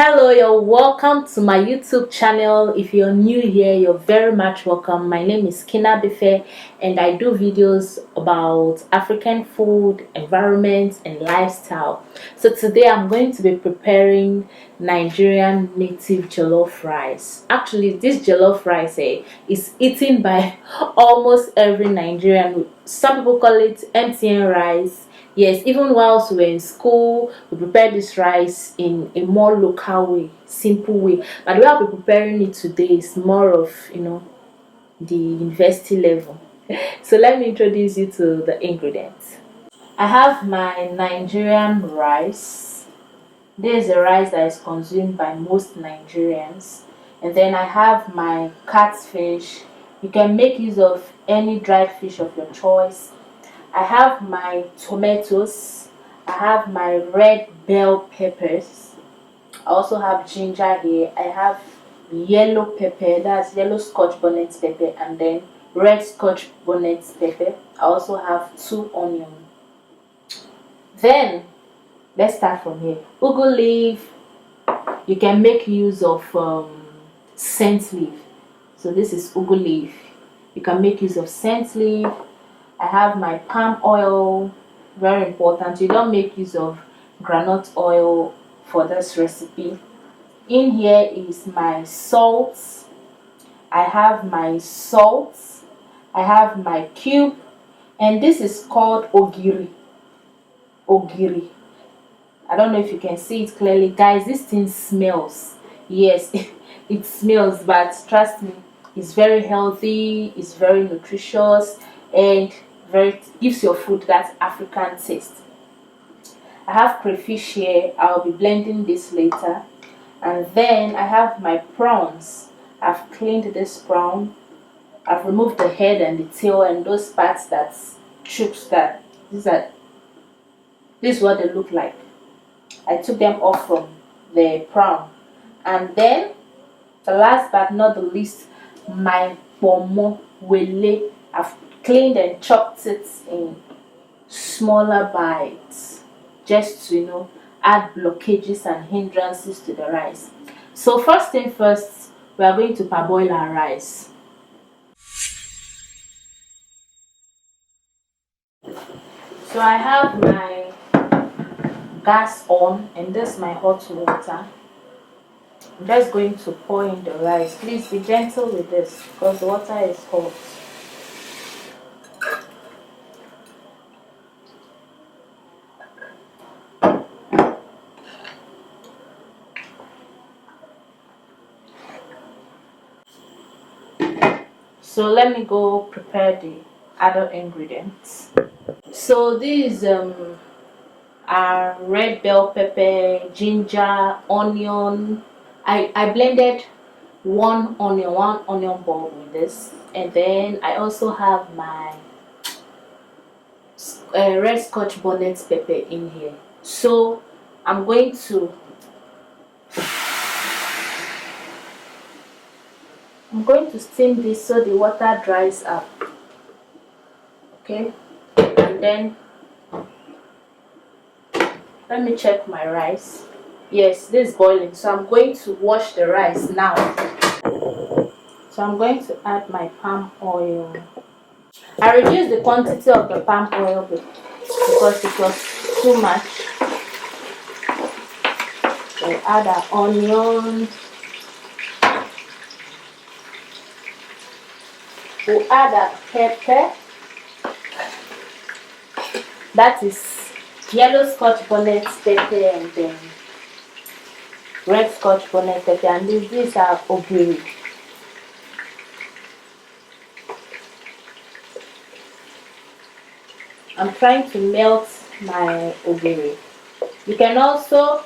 Hello, you're welcome to my YouTube channel. If you're new here, you're very much welcome. My name is Befe, and I do videos about African food, environment, and lifestyle. So today I'm going to be preparing Nigerian native jollof rice. Actually, this jollof rice is eaten by almost every Nigerian. Some people call it MTN rice. Yes, even whilst we were in school, we prepared this rice in a more local way, simple way. But the way I'll be preparing it today is more of, the university level. So let me introduce you to the ingredients. I have my Nigerian rice. This is a rice that is consumed by most Nigerians. And then I have my catfish. You can make use of any dried fish of your choice. I have my tomatoes. I have my red bell peppers. I also have ginger here. I have yellow pepper, that's yellow scotch bonnet pepper, and then red scotch bonnet pepper. I also have 2 onions. Then let's start from here. Ugu leaf. You can make use of scent leaf. So this is ugu leaf. You can make use of scent leaf. I have my palm oil, very important. You don't make use of groundnut oil for this recipe. In here is my salt. I have my salt. I have my cube, and this is called ogiri. Ogiri. I don't know if you can see it clearly, guys. This thing smells. Yes, it smells, but trust me, it's very healthy. It's very nutritious, and gives your food that African taste. I have crayfish here. I'll be blending this later. And then I have my prawns. I've cleaned this prawn. I've removed the head and the tail and those parts that chooks that. This is what they look like. I took them off from the prawn. And then the last but not the least, my pomo wele. I've cleaned and chopped it in smaller bites, just to add blockages and hindrances to the rice. So first thing first, we are going to parboil our rice. So I have my gas on, and this is my hot water. I'm just going to pour in the rice. Please be gentle with this because the water is hot. So let me go prepare the other ingredients. So these are red bell pepper, ginger, onion. I blended one onion bulb with this, and then I also have my red scotch bonnet pepper in here. So I'm going to steam this so the water dries up. Okay, and then let me check my rice. Yes, this is boiling, so I'm going to wash the rice now. So I'm going to add my palm oil. I reduced the quantity of the palm oil because it was too much. So add an onion. We'll add a pepper. That is yellow scotch bonnet pepper and then red scotch bonnet pepper, and these are ogiri. I'm trying to melt my ogiri. You can also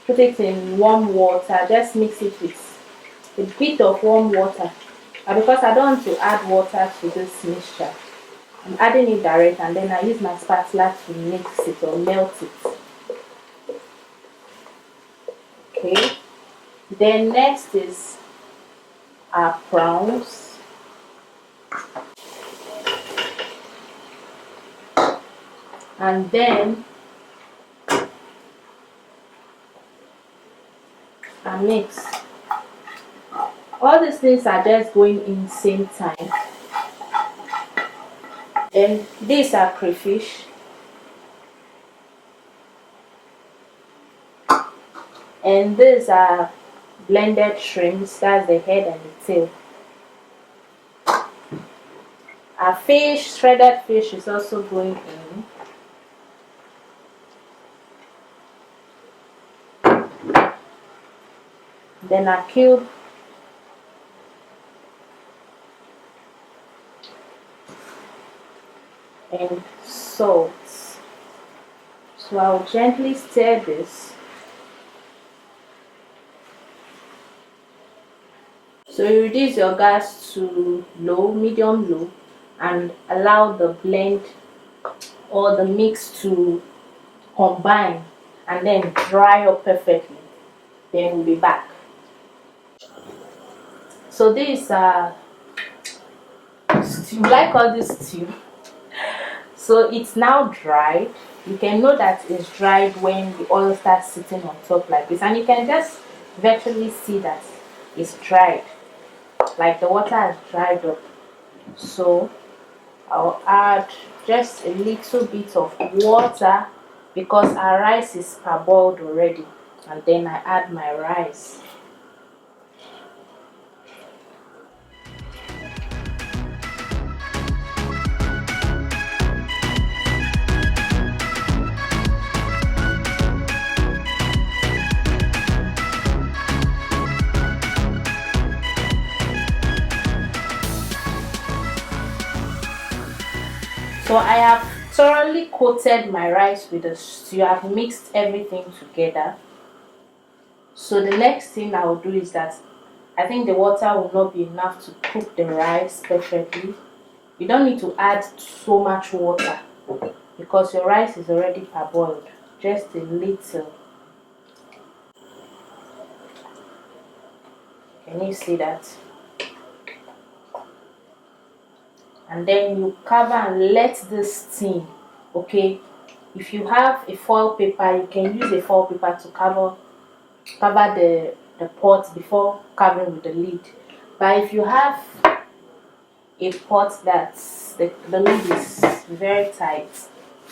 put it in warm water. Just mix it with a bit of warm water. And because I don't want to add water to this mixture, I'm adding it direct, and then I use my spatula to mix it or melt it. Okay. Then next is our prawns. And then and mix. All these things are just going in same time. Then these are crayfish, and these are blended shrimps. That's the head and the tail. Our fish, shredded fish, is also going in. Then our cube, and salt. So I'll gently stir this. So you reduce your gas to low, medium low, and allow the blend or the mix to combine and then dry up perfectly. Then we'll be back. So this stew, like all this stew. So it's now dried. You can know that it's dried when the oil starts sitting on top like this, and you can just virtually see that it's dried, like the water has dried up. So I'll add just a little bit of water because our rice is parboiled already, and then I add my rice. So I have thoroughly coated my rice with the stew. I've mixed everything together. So the next thing I will do is that I think the water will not be enough to cook the rice perfectly. You don't need to add so much water because your rice is already parboiled. Just a little. Can you see that? And then you cover and let this steam. Okay, if you have a foil paper, you can use a foil paper to cover the pot before covering with the lid. But if you have a pot that's the lid is very tight,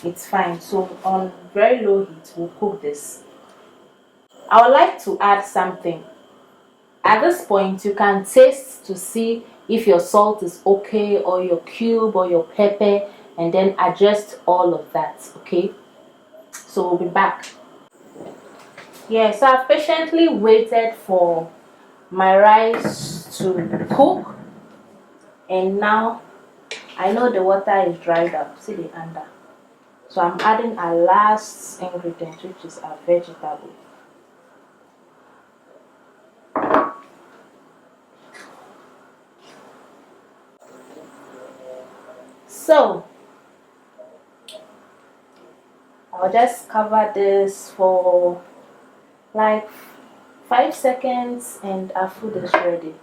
it's fine. So on very low heat we'll cook this. I would like to add something. At this point you can taste to see if your salt is okay, or your cube, or your pepper, and then adjust all of that. Okay, so we'll be back. Yeah, so I've patiently waited for my rice to cook, and now I know the water is dried up. See the under. So I'm adding our last ingredient, which is our vegetable. So I'll just cover this for like 5 seconds and our food is ready.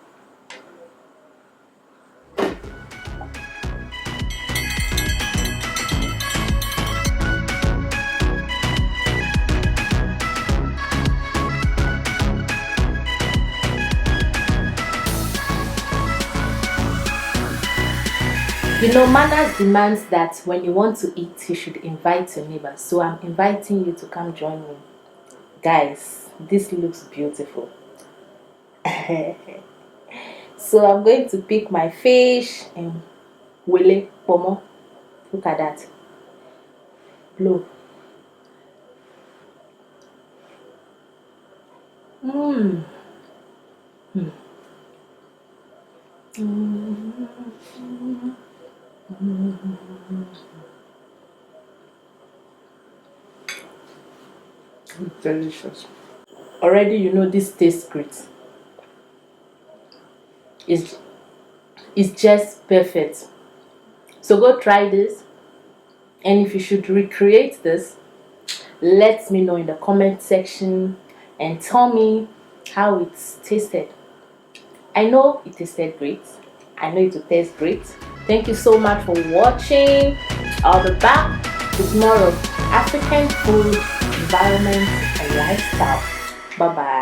You know, manners demands that when you want to eat, you should invite your neighbors. So I'm inviting you to come join me. Guys, this looks beautiful. So I'm going to pick my fish and wele pomo. Look at that. Blow. Mmm. Mm. Mm. Delicious. Already you know this tastes great. It's just perfect. So go try this, and if you should recreate this, let me know in the comment section and tell me how it's tasted. I know it tasted great. I know it will taste great. Thank you so much for watching. I'll be back with more of African food, environment, and lifestyle. Bye bye.